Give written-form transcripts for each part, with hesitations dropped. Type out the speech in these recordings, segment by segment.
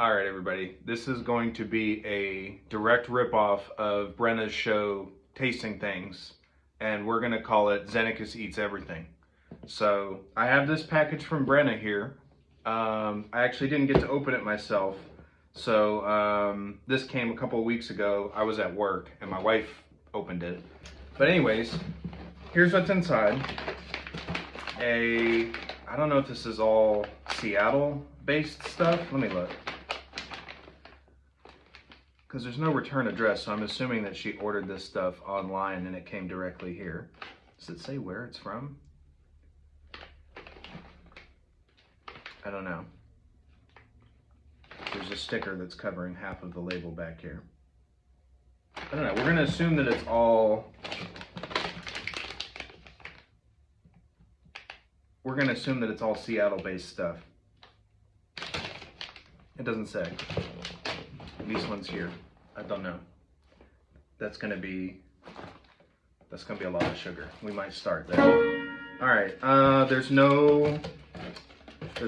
All right, everybody. This is going to be a direct ripoff of Brenna's show, Tasting Things, and we're going to call it Xenakis Eats Everything. So I have this package from Brenna here. I actually didn't get to open it myself. So this came a couple of weeks ago. I was at work and my wife opened it. But anyways, here's what's inside. I don't know if this is all Seattle-based stuff. Let me look. Because there's no return address, so I'm assuming that she ordered this stuff online and it came directly here. Does it say where it's from? I don't know. There's a sticker that's covering half of the label back here. I don't know. We're going to assume that it's all... Seattle-based stuff. It doesn't say. These ones here, I don't know. That's gonna be a lot of sugar. We might start there. All right. There's no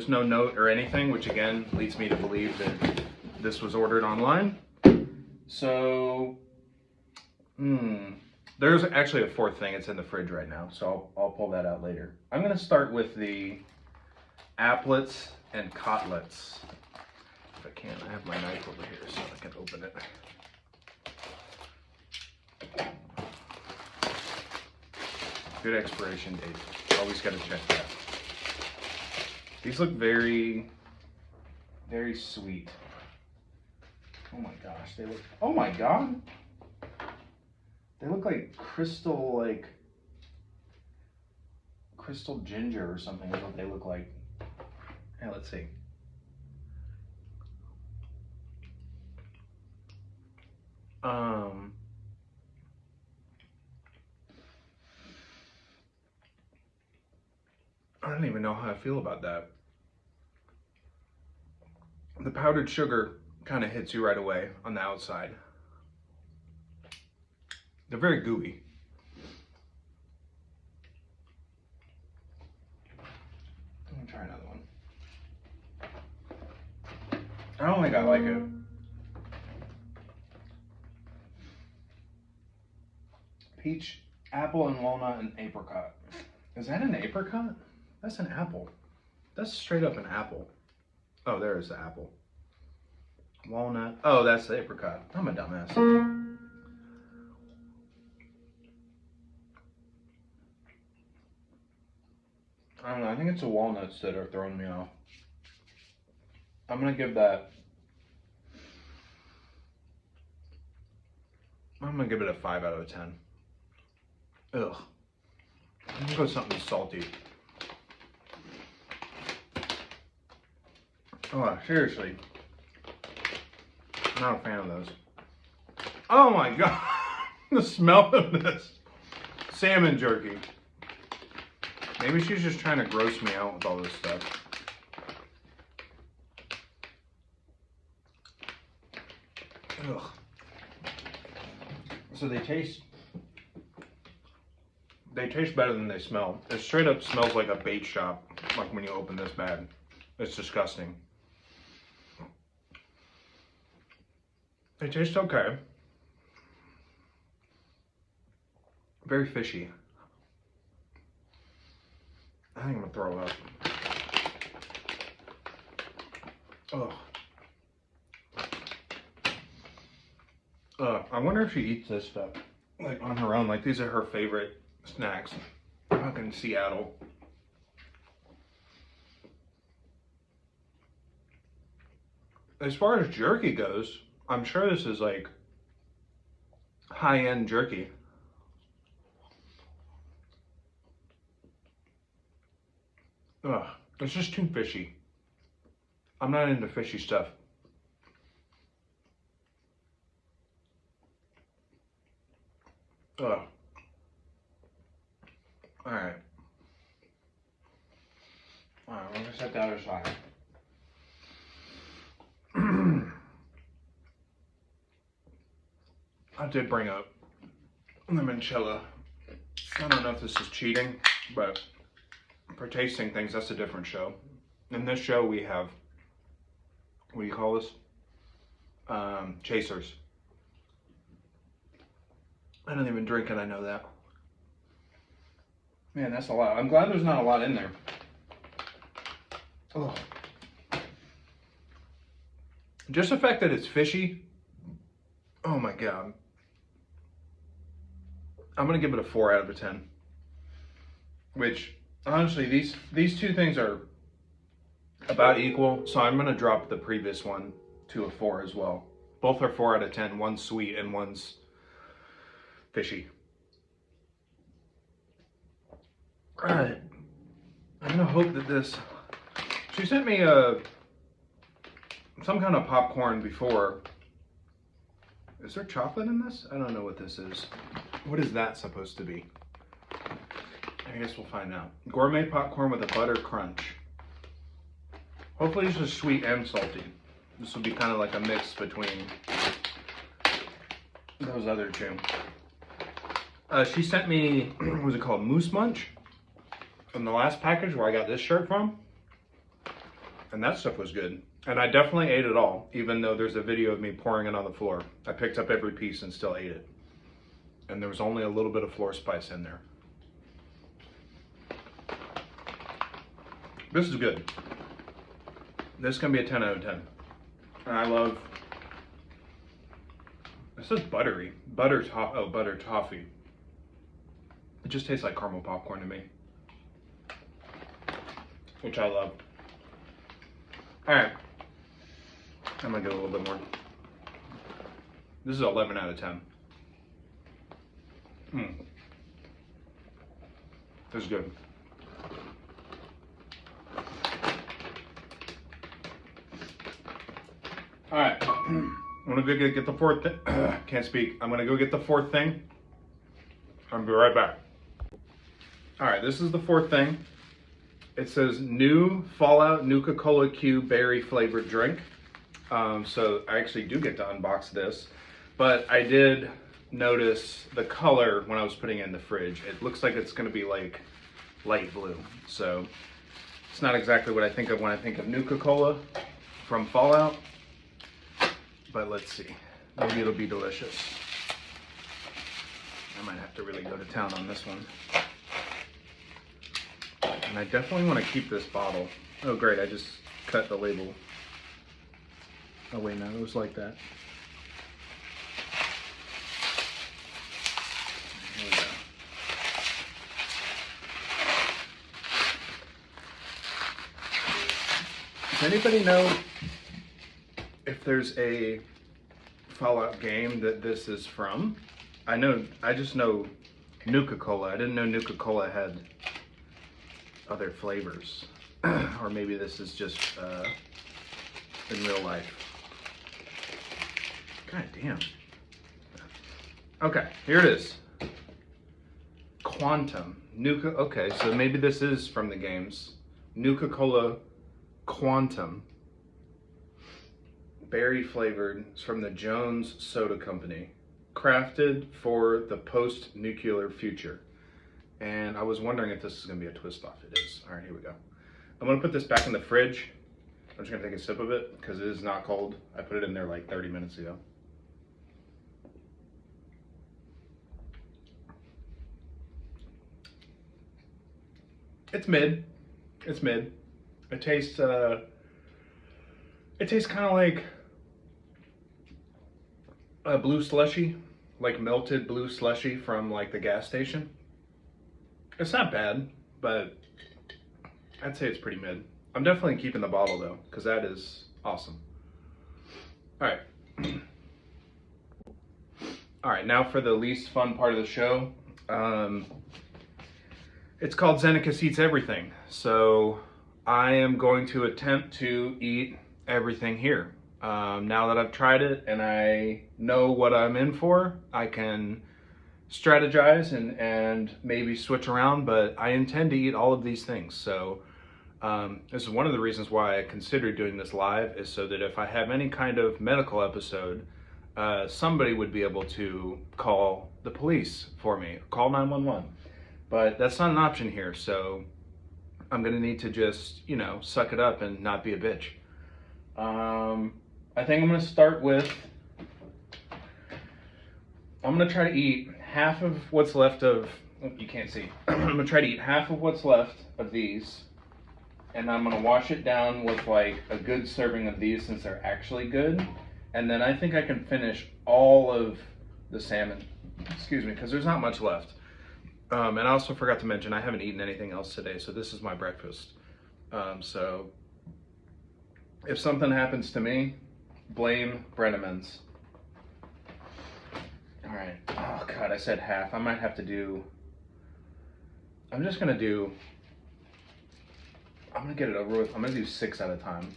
note or anything, which again leads me to believe that this was ordered online. So, there's actually a fourth thing. It's in the fridge right now, so I'll pull that out later. I'm gonna start with the applets and cotlets. If I can, I have my knife over here so I can open it. Good expiration date. Always got to check that. These look very, very sweet. Oh my gosh, they look, oh my god. They look like crystal ginger or something is what they look like. Yeah, let's see. I don't even know how I feel about that. The powdered sugar kind of hits you right away on the outside. They're very gooey. Let me try another one. I don't think I like it. Peach, apple, and walnut, and apricot. Is that an apricot? That's an apple. That's straight up an apple. Oh, there is the apple. Walnut. Oh, that's the apricot. I'm a dumbass. I don't know. I think it's the walnuts that are throwing me off. I'm going to give that... I'm going to give it a 5 out of 10. Ugh. I'm going to go with something salty. Oh, seriously. I'm not a fan of those. Oh my god. The smell of this. Salmon jerky. Maybe she's just trying to gross me out with all this stuff. Ugh. So they taste better than they smell. It straight up smells like a bait shop, like when you open this bag. It's disgusting. They taste okay. Very fishy. I think I'm gonna throw it up. Ugh. I wonder if she eats this stuff like on her own. Like these are her favorite snacks. Fucking Seattle. As far as jerky goes, I'm sure this is like high-end jerky. Ugh, it's just too fishy. I'm not into fishy stuff. Ugh. Alright. Alright, we're gonna set that aside. I did bring up limoncello. I don't know if this is cheating, but for tasting things, that's a different show. In this show, we have what do you call this? Chasers. I don't even drink it, I know that. Man, that's a lot. I'm glad there's not a lot in there. Oh. Just the fact that it's fishy. Oh my God. I'm gonna give it a 4 out of a 10. Which, honestly, these two things are about equal, so I'm gonna drop the previous one to a 4 as well. Both are 4 out of 10. One's sweet and one's fishy. Alright. I'm gonna hope that this... She sent me some kind of popcorn before. Is there chocolate in this? I don't know what this is. What is that supposed to be? I guess we'll find out. Gourmet popcorn with a butter crunch. Hopefully it's just sweet and salty. This will be kind of like a mix between those other two. She sent me, what was it called? Moose Munch? From the last package where I got this shirt from. And that stuff was good. And I definitely ate it all, even though there's a video of me pouring it on the floor. I picked up every piece and still ate it. And there was only a little bit of floor spice in there. This is good. This is gonna be a 10 out of 10. And I love, this is buttery. Butter toffee. It just tastes like caramel popcorn to me. Which I love. All right, I'm gonna get a little bit more. This is 11 out of 10. This is good. All right, I'm gonna go get the fourth thing. Can't speak. I'm gonna go get the fourth thing. I'll be right back. All right, this is the fourth thing. It says new Fallout Nuka-Cola Q berry flavored drink. So I actually do get to unbox this, but I did notice the color when I was putting it in the fridge. It looks like it's gonna be like light blue. So it's not exactly what I think of when I think of Nuka-Cola from Fallout, but let's see. Maybe it'll be delicious. I might have to really go to town on this one. And I definitely want to keep this bottle. Oh great, I just cut the label. Oh wait, no, it was like that. Here we go. Does anybody know if there's a Fallout game that this is from? I just know Nuka-Cola. I didn't know Nuka-Cola had other flavors. Or maybe this is just in real life. God damn. Okay, here it is. Quantum. Okay, so maybe this is from the games. Nuka-Cola Quantum. Berry flavored. It's from the Jones Soda Company. Crafted for the post-nuclear future. And I was wondering if this is going to be a twist off. It is. All right, here we go. I'm going to put this back in the fridge. I'm just going to take a sip of it because it is not cold. I put it in there like 30 minutes ago. It's mid. It's mid. It tastes kind of like a blue slushy, like melted blue slushy from like the gas station. It's not bad, but I'd say it's pretty mid. I'm definitely keeping the bottle though, because that is awesome. All right. All right, now for the least fun part of the show. It's called Xenakis Eats Everything. So I am going to attempt to eat everything here. Now that I've tried it and I know what I'm in for, I can strategize and maybe switch around, but I intend to eat all of these things. So this is one of the reasons why I considered doing this live, is so that if I have any kind of medical episode, somebody would be able to call the police for me, call 911. But that's not an option here, so I'm gonna need to just, you know, suck it up and not be a bitch. I think I'm gonna start with, I'm gonna try to eat half of what's left of, oh, you can't see. I'm gonna try to eat half of what's left of these, and I'm gonna wash it down with like a good serving of these since they're actually good. And then I think I can finish all of the salmon, excuse me, because there's not much left. And I also forgot to mention, I haven't eaten anything else today, so this is my breakfast. So if something happens to me, blame Brenneman's. All right. Oh God, I said half. I might have to do, I'm just gonna do, I'm gonna get it over with. I'm gonna do 6 at a time.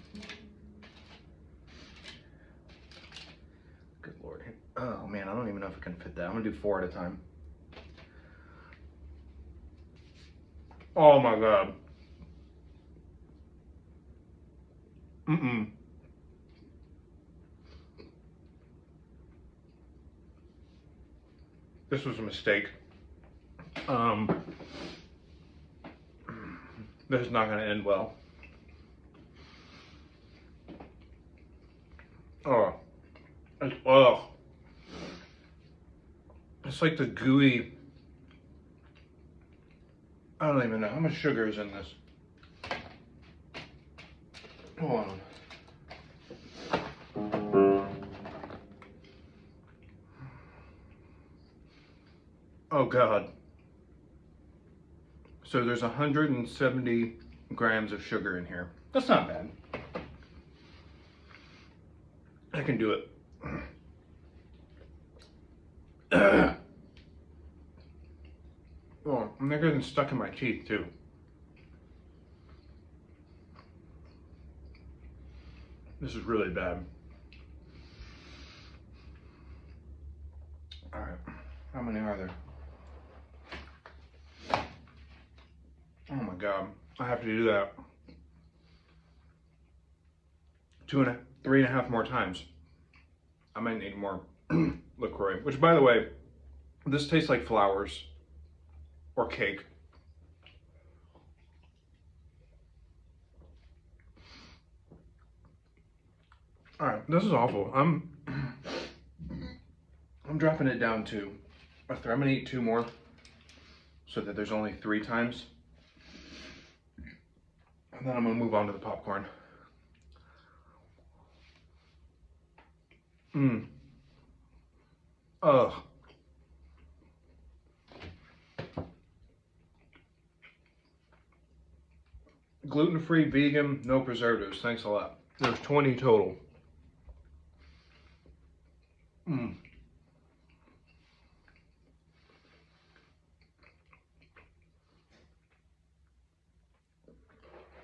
Good Lord. Oh man, I don't even know if I can fit that. I'm gonna do 4 at a time. Oh my God. This was a mistake. This is not gonna end well. Oh, it's like the gooey, I don't even know how much sugar is in this. Hold on. Oh God. So there's 170 grams of sugar in here. That's not bad. I can do it. Oh, and they're getting stuck in my teeth too. This is really bad. All right, how many are there? Oh my God, I have to do that 3.5 more times. I might need more LaCroix, which by the way, this tastes like flowers or cake. All right, this is awful. I'm dropping it down to a 3. I'm gonna eat 2 more so that there's only 3 times. And then I'm gonna move on to the popcorn. Ugh. Gluten-free, vegan, no preservatives. Thanks a lot. There's 20 total.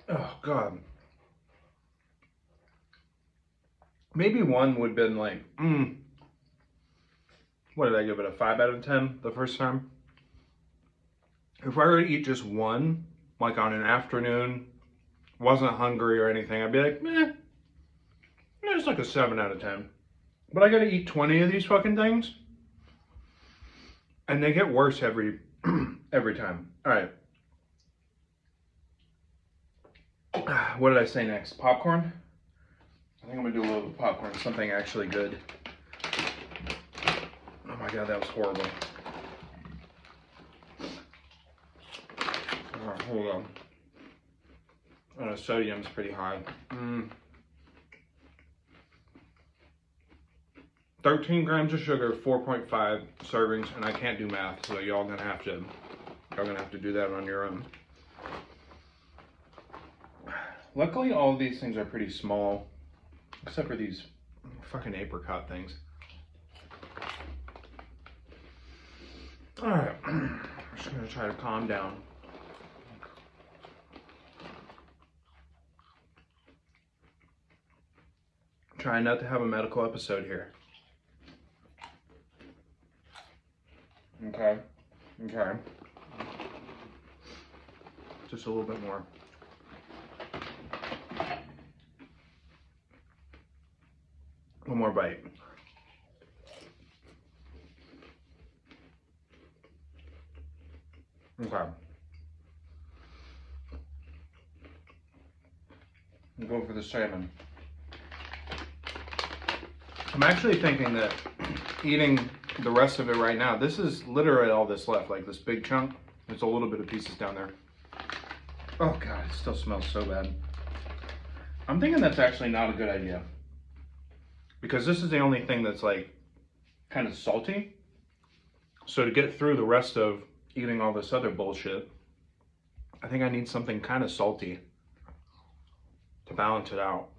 Oh God. Maybe 1 would have been like, what did I give it, a 5 out of 10 the first time? If I were to eat just 1, like on an afternoon, wasn't hungry or anything, I'd be like, it's like a 7 out of 10. But I gotta eat 20 of these fucking things, and they get worse every time. All right. What did I say next? Popcorn? I think I'm gonna do a little popcorn, something actually good. Oh my God, that was horrible. Oh, hold on. Oh, sodium's pretty high. 13 grams of sugar, 4.5 servings, and I can't do math, so y'all gonna have to do that on your own. Luckily, all of these things are pretty small, except for these fucking apricot things. All right, I'm just gonna try to calm down. Trying not to have a medical episode here. Okay. Just a little bit more. One more bite. Okay. Go for the salmon. I'm actually thinking that eating the rest of it right now, this is literally all that's left, like this big chunk. There's a little bit of pieces down there. Oh God, it still smells so bad. I'm thinking that's actually not a good idea. Because this is the only thing that's like kind of salty. So to get through the rest of eating all this other bullshit, I think I need something kind of salty to balance it out.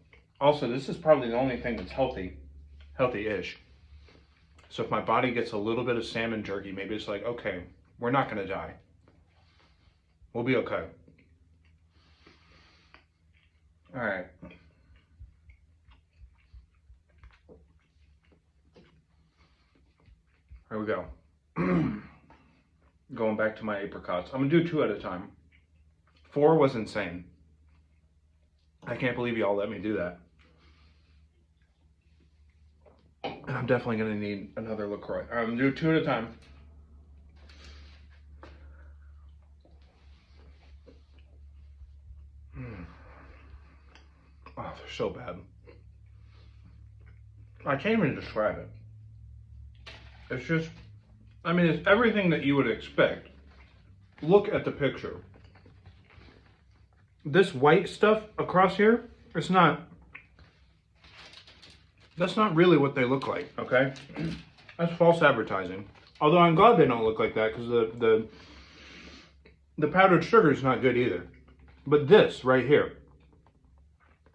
Also, this is probably the only thing that's healthy-ish. So if my body gets a little bit of salmon jerky, maybe it's like, okay, we're not gonna die. We'll be okay. All right. Here we go. Going back to my apricots. I'm gonna do 2 at a time. 4 was insane. I can't believe y'all let me do that. And I'm definitely gonna need another LaCroix. I'm gonna do 2 at a time. Oh, they're so bad. I can't even describe it. It's just, I mean, it's everything that you would expect. Look at the picture. This white stuff across here, that's not really what they look like, okay? That's false advertising. Although I'm glad they don't look like that, because the powdered sugar is not good either. But this right here,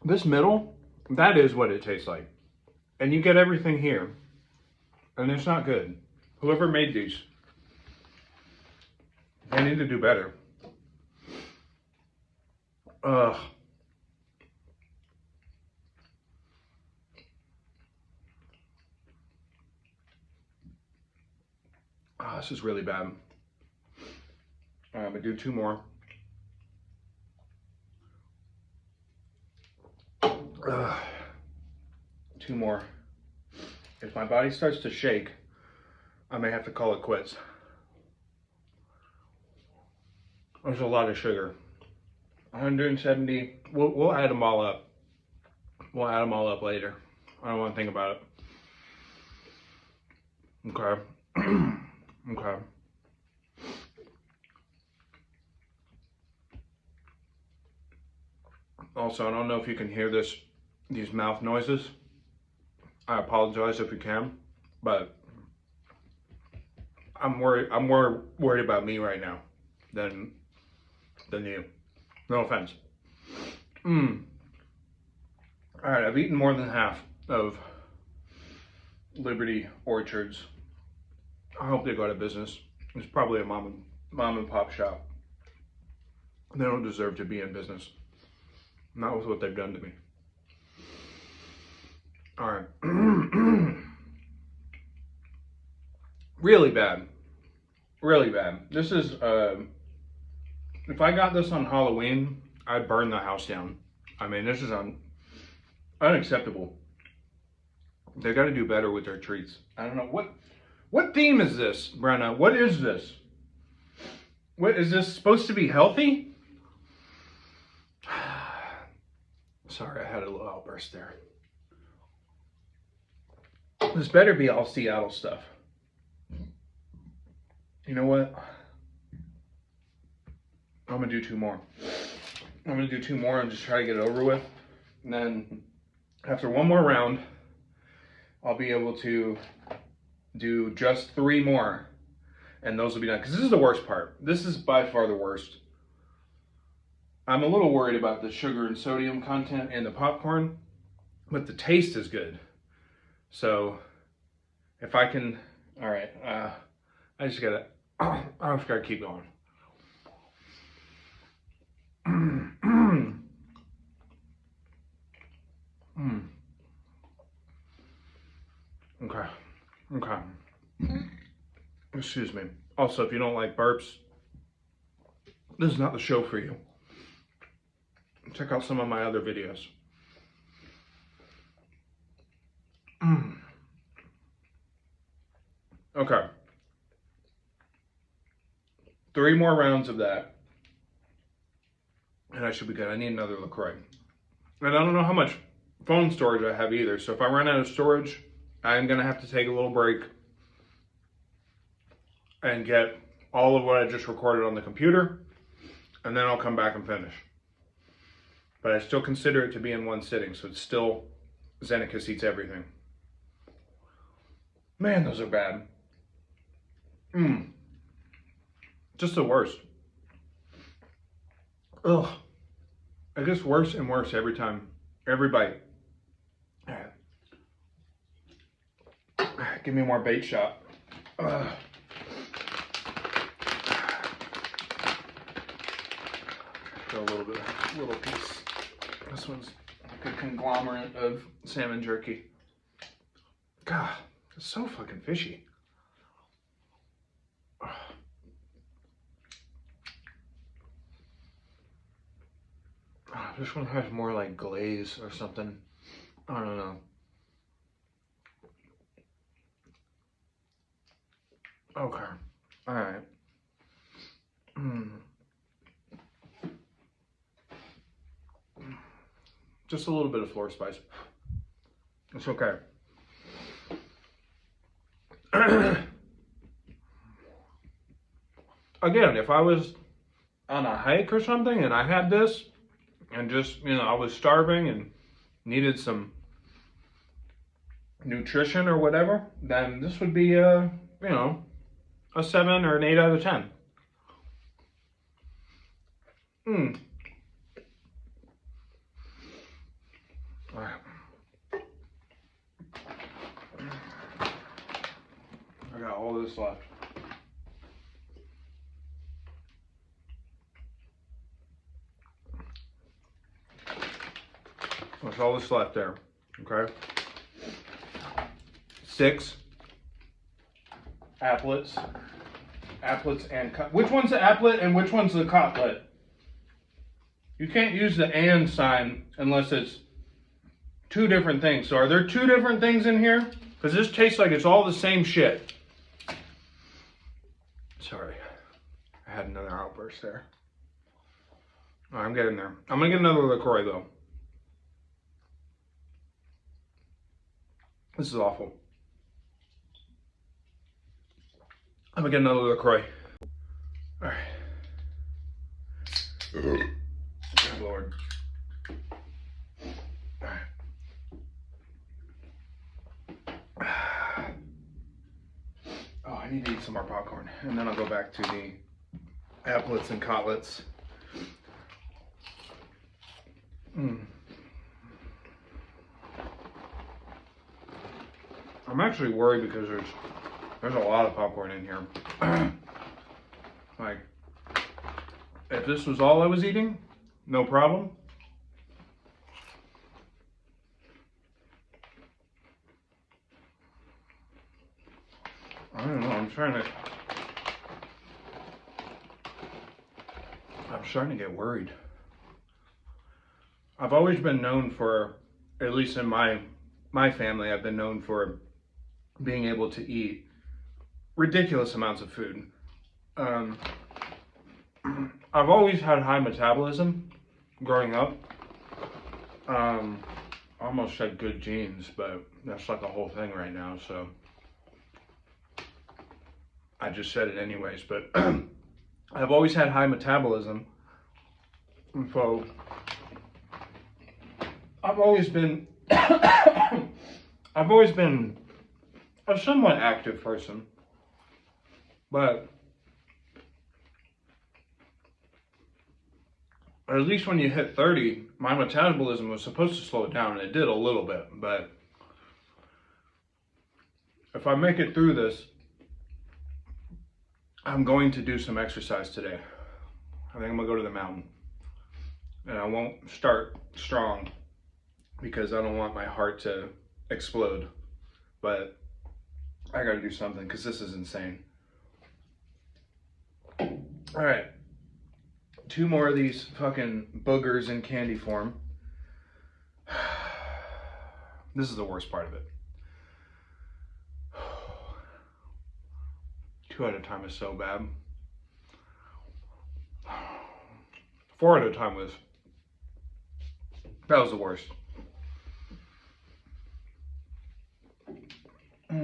this middle, that is what it tastes like. And you get everything here, and it's not good. Whoever made these, they need to do better. Ugh. Oh, this is really bad. I'm gonna do 2 more. Ugh. 2 more. If my body starts to shake, I may have to call it quits. There's a lot of sugar. 170. We'll add them all up. We'll add them all up later. I don't want to think about it. Okay. Okay. Also, I don't know if you can hear these mouth noises. I apologize if you can, but I'm more worried about me right now than you. No offense. All right, I've eaten more than half of Liberty Orchards. I hope they go out of business. It's probably a mom and pop shop. They don't deserve to be in business. Not with what they've done to me. All right. Really bad. Really bad. This is, if I got this on Halloween, I'd burn the house down. I mean, this is unacceptable. They got to do better with their treats. I don't know. What theme is this, Brenna? What is this? What is this supposed to be healthy? Sorry, I had a little outburst there. This better be all Seattle stuff. You know what? I'm gonna do 2 more. I'm gonna do 2 more and just try to get it over with. And then after 1 more round, I'll be able to do just 3 more. And those will be done. Because this is the worst part. This is by far the worst. I'm a little worried about the sugar and sodium content in the popcorn, but the taste is good. So if I can, all right, I just gotta keep going. Okay. Excuse me. Also, if you don't like burps, this is not the show for you. Check out some of my other videos. Okay. 3 more rounds of that, and I should be good. I need another LaCroix. And I don't know how much phone storage I have either, so if I run out of storage, I'm going to have to take a little break and get all of what I just recorded on the computer, and then I'll come back and finish. But I still consider it to be in one sitting, so it's still Xenakis Eats Everything. Man, those are bad. Just the worst. Ugh. It gets worse and worse every time. Every bite. Give me more bait shot. Got a little piece. This one's like a conglomerate of salmon jerky. God, it's so fucking fishy. This one has more like glaze or something. I don't know. Okay. All right. Just a little bit of floor spice. It's okay. Again, if I was on a hike or something and I had this and just, I was starving and needed some nutrition or whatever, then this would be a 7 or an 8 out of 10. All right. I got all this left. That's all that's left there. Okay. 6 applets. Applets and which one's the applet and which one's the cotlet? You can't use the and sign unless it's 2 different things. So are there 2 different things in here? Because this tastes like it's all the same shit. Sorry. I had another outburst there. Oh, I'm getting there. I'm going to get another LaCroix though. This is awful. I'm going to get another LaCroix. All right. Good Lord. All right. Oh, I need to eat some more popcorn. And then I'll go back to the applets and cotlets. I'm actually worried because there's a lot of popcorn in here. Like, if this was all I was eating, no problem. I don't know, I'm starting to get worried. I've always been known for, at least in my family, I've been known for being able to eat ridiculous amounts of food. I've always had high metabolism growing up. I almost said good genes, but that's like a whole thing right now, so I just said it anyways. But I've always had high metabolism, and so I've always been a somewhat active person, but at least when you hit 30, my metabolism was supposed to slow down, and it did a little bit. But if I make it through this, I'm going to do some exercise today. I think I'm gonna go to the mountain, and I won't start strong because I don't want my heart to explode, but I gotta do something because this is insane. All right, 2 more of these fucking boogers in candy form. This is the worst part of it. 2 at a time is so bad. 4 at a time was the worst. How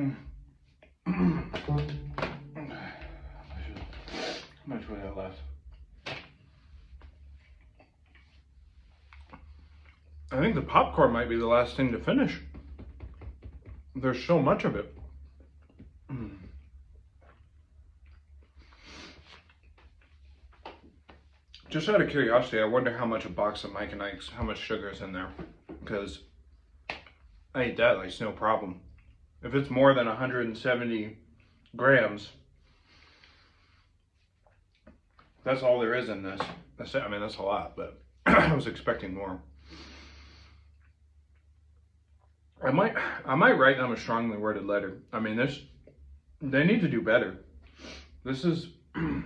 much we got left? I think the popcorn might be the last thing to finish. There's so much of it. Just out of curiosity, I wonder how much a box of Mike and Ike's, how much sugar is in there. Because I eat that like it's no problem. If it's more than 170 grams, that's all there is in this. That's it. I mean, that's a lot, but I was expecting more. I might write them a strongly worded letter. I mean, they need to do better. This is a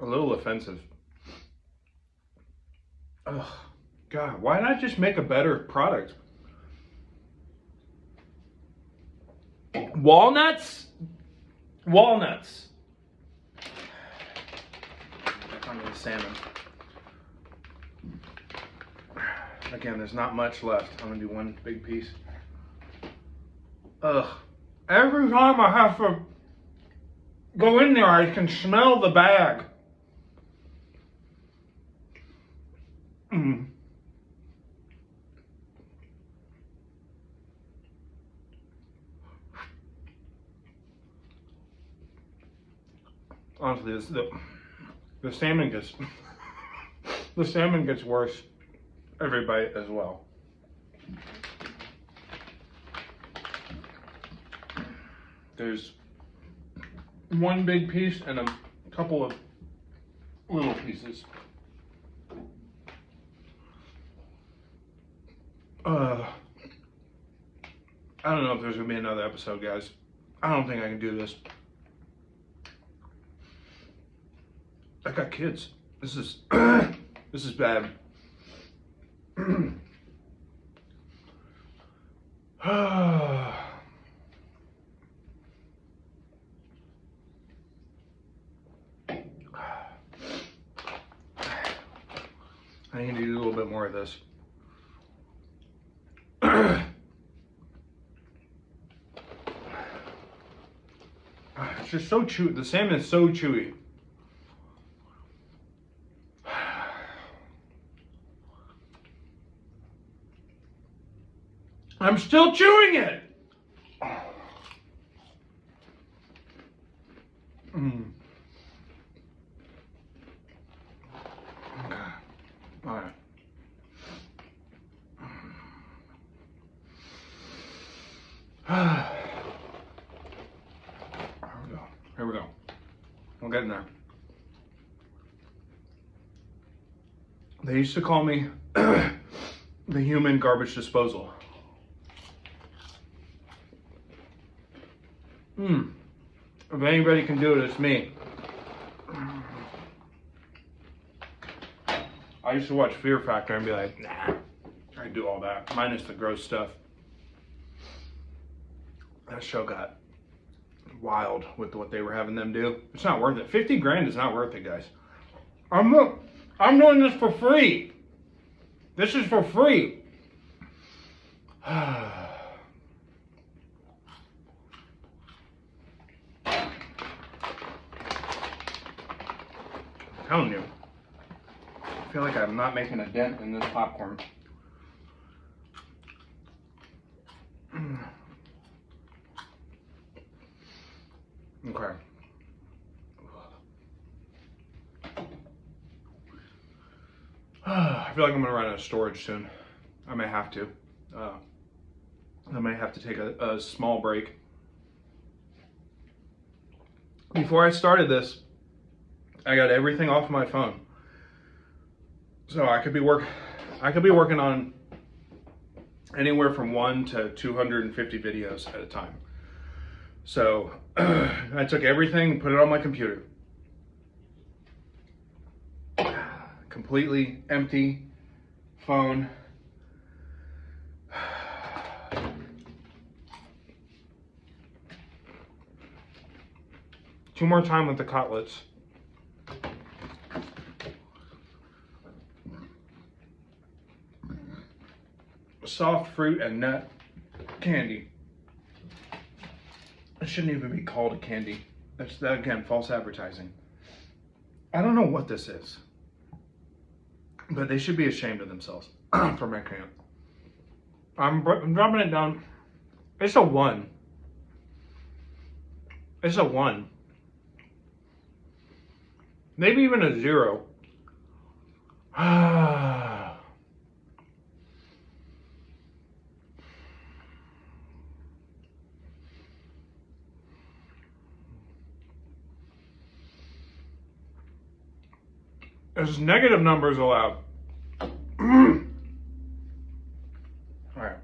little offensive. Ugh, God, why not just make a better product? Walnuts? Walnuts. Back onto the salmon. Again, there's not much left. I'm gonna do one big piece. Ugh. Every time I have to go in there, I can smell the bag. Honestly, the salmon gets the salmon gets worse every bite as well. There's one big piece and a couple of little pieces. I don't know if there's gonna be another episode, guys. I don't think I can do this. I got kids. This is this is bad. I need to do a little bit more of this. It's just so chewy. The salmon is so chewy. I'm still chewing it. Okay. All right. Here we go. We're getting there. They used to call me the human garbage disposal. If anybody can do it, it's me. I used to watch Fear Factor and be like, nah, I can do all that, minus the gross stuff. That show got wild with what they were having them do. It's not worth it. 50 grand is not worth it, guys. I'm doing this for free. This is for free. I'm telling you, I feel like I'm not making a dent in this popcorn. Okay. I feel like I'm gonna run out of storage soon. I may have to. I may have to take a small break. Before I started this, I got everything off my phone, so I could be working on anywhere from 1 to 250 videos at a time. So I took everything, put it on my computer. Completely empty phone. Two more time with the cutlets. Soft fruit and nut candy. It shouldn't even be called a candy. That's, again, false advertising. I don't know what this is, but they should be ashamed of themselves for making it. I'm dropping it down. It's a 1. It's a 1. Maybe even a 0. There's negative numbers allowed. All right.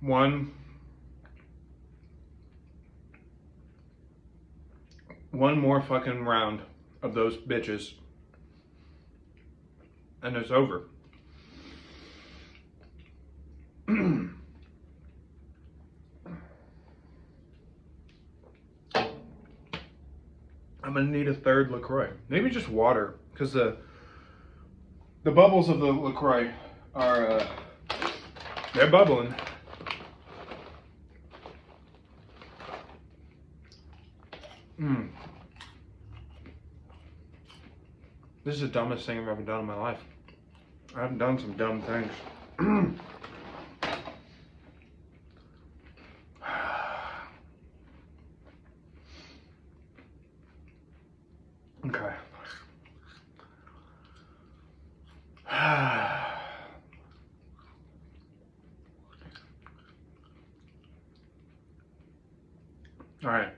1 more fucking round of those bitches, and it's over. I'm gonna need a third LaCroix. Maybe just water, because the bubbles of the LaCroix are they're bubbling. This is the dumbest thing I've ever done in my life. I haven't done some dumb things. Okay. All right.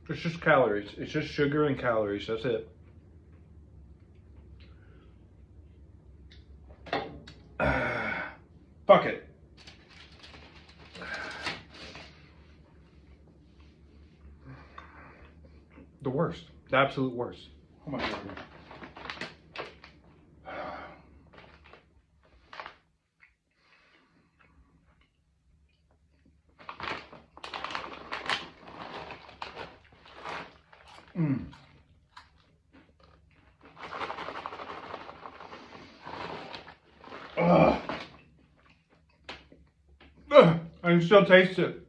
It's just calories. It's just sugar and calories. That's it. Fuck it. The worst. The absolute worst. Oh my God. I can still taste it.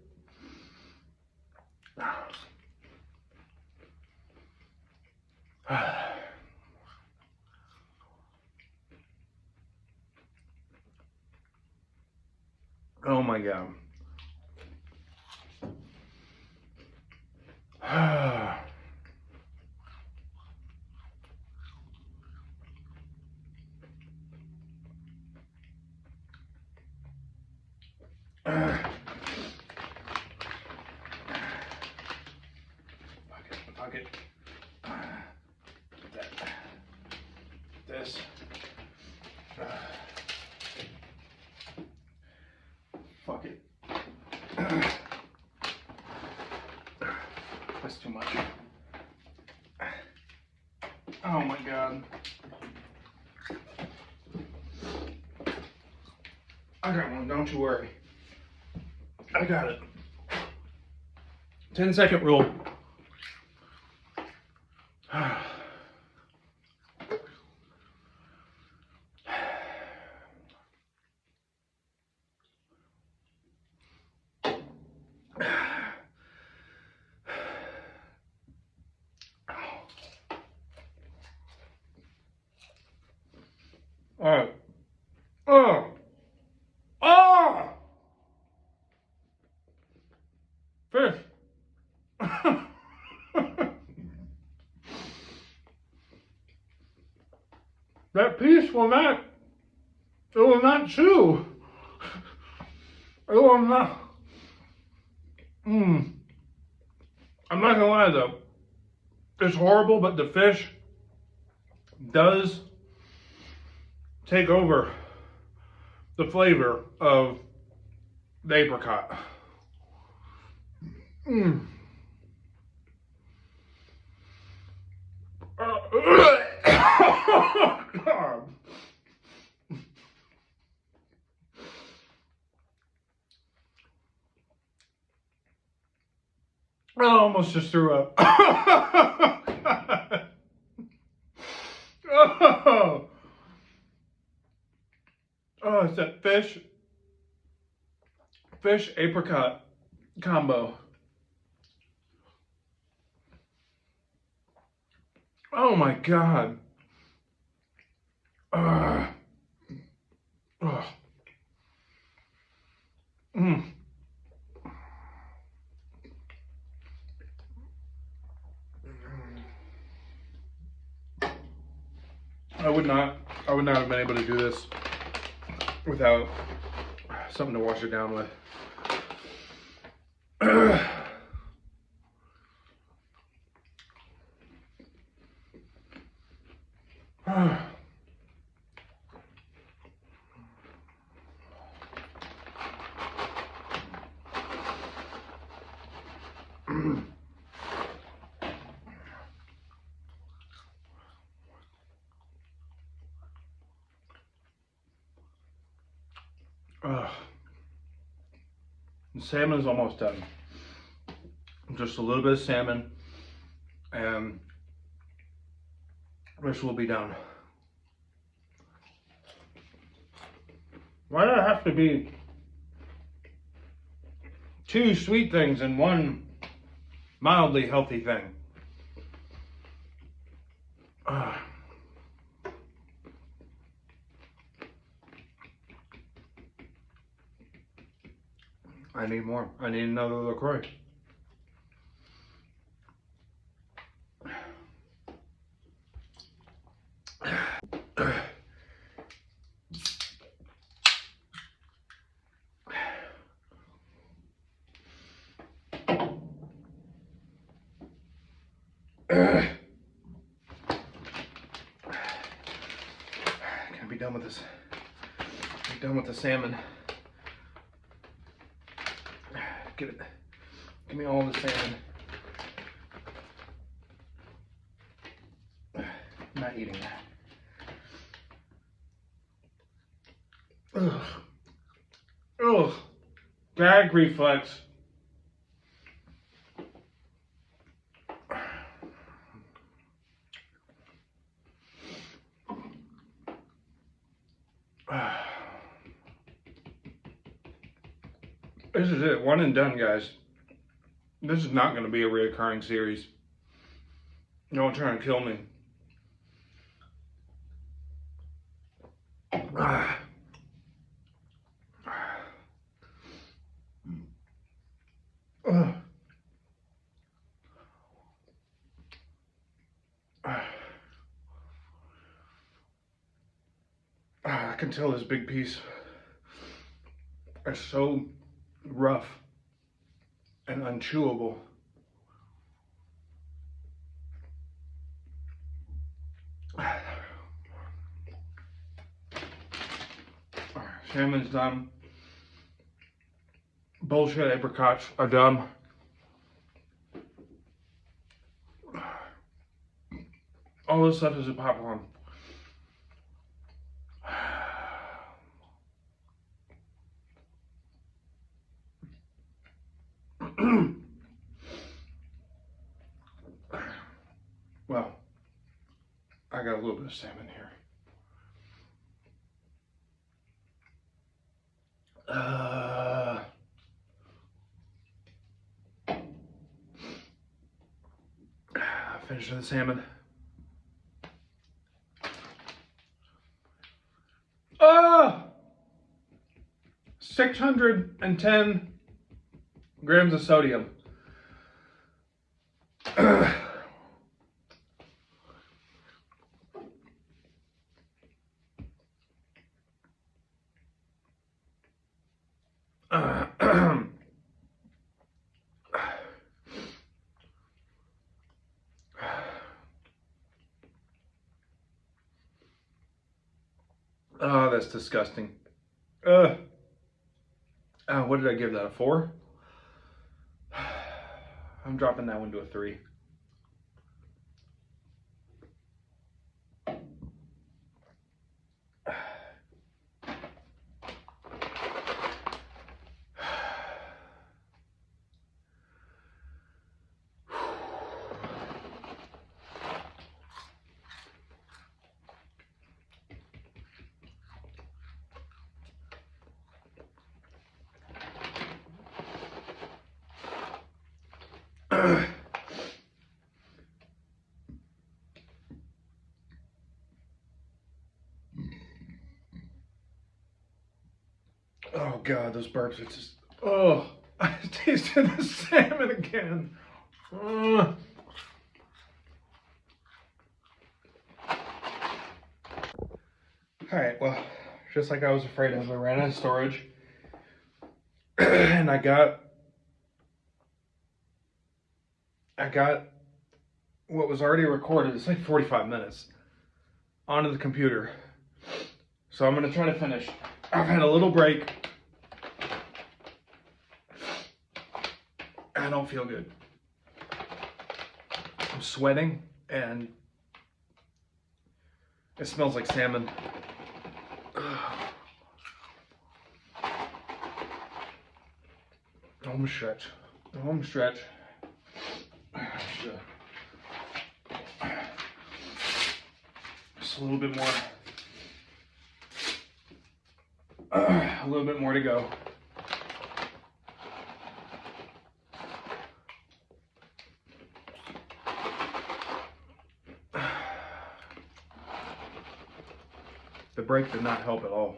Oh my God. Fuck it. This. Fuck it. That's too much. Oh my God. I got one, don't you worry. I got it. 10-second rule. Alright. Fish. That piece will not, it will not chew. It will not. I'm not gonna lie though. It's horrible, but the fish does take over the flavor of the apricot. God. I almost just threw up. fish apricot combo. Oh my God. Oh. Mm. I would not have been able to do this without something to wash it down with. The salmon is almost done. Just a little bit of salmon, and this will be done. Why did it have to be two sweet things and one mildly healthy thing? I need more. I need another LaCroix. Can I be done with this? Be done with the salmon. Get it. Give me all the salmon. I'm not eating that. Ugh. Ugh. Gag reflex. This is it. One and done, guys. This is not going to be a reoccurring series. Don't try and kill me. I can tell this big piece is so rough and unchewable. Salmon's done. Bullshit apricots are done. All this stuff is a popcorn. Well, I got a little bit of salmon here. Finish the salmon. 610 grams of sodium. Oh, that's disgusting. What did I give that, a 4? I'm dropping that one to a 3. Oh God, those burps, it's just, oh, I tasted the salmon again. All right, well, just like I was afraid of, I ran out of storage. And I got what was already recorded. It's like 45 minutes onto the computer. So I'm gonna try to finish. I've had a little break. I don't feel good. I'm sweating and it smells like salmon. Home stretch. Home stretch. Just a little bit more. A little bit more to go. The break did not help at all.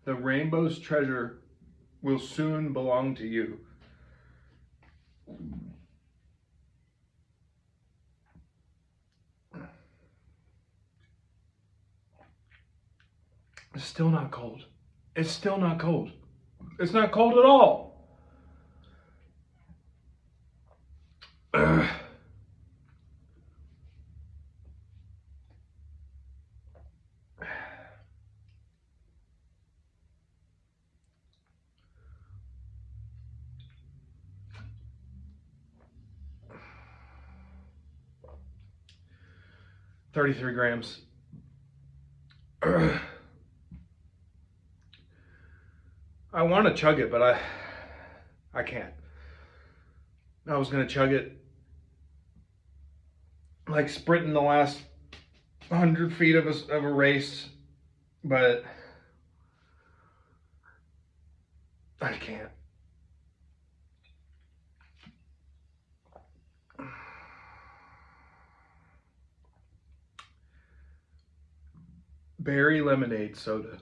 The rainbow's treasure will soon belong to you. It's still not cold. It's still not cold. It's not cold at all. 33 grams. I want to chug it, but I can't. I was going to chug it like sprinting the last 100 feet of a race, but I can't. Berry lemonade soda.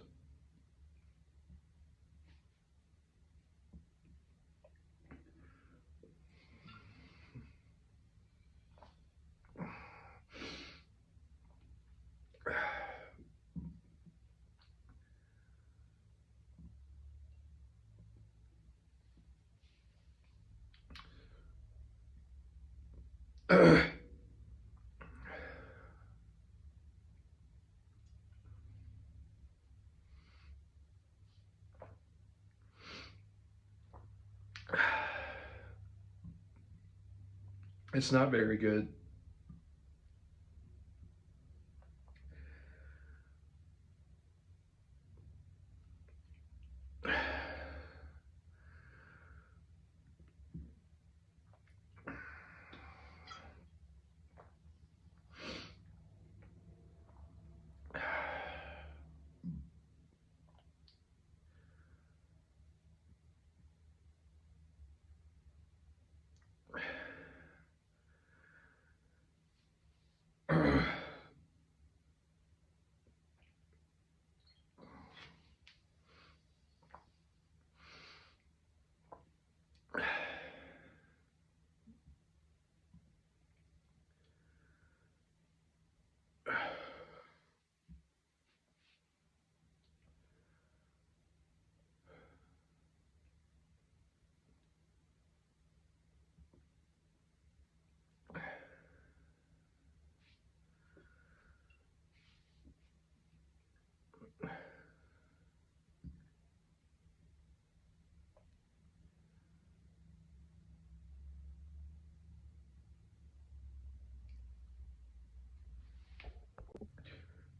It's not very good.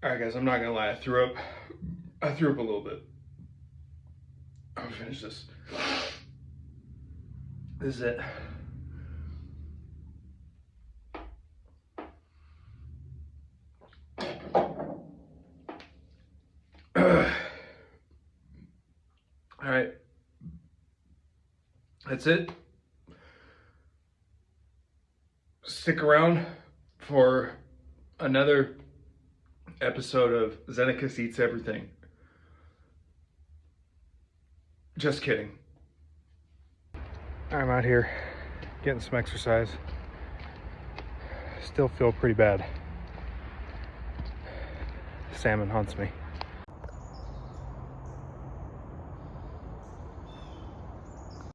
All right, guys, I'm not gonna lie. I threw up a little bit. I'm gonna finish this. This is it. All right, that's it. Stick around for another episode of Xenakis Eats Everything. Just kidding. I'm out here getting some exercise. Still feel pretty bad. Salmon haunts me.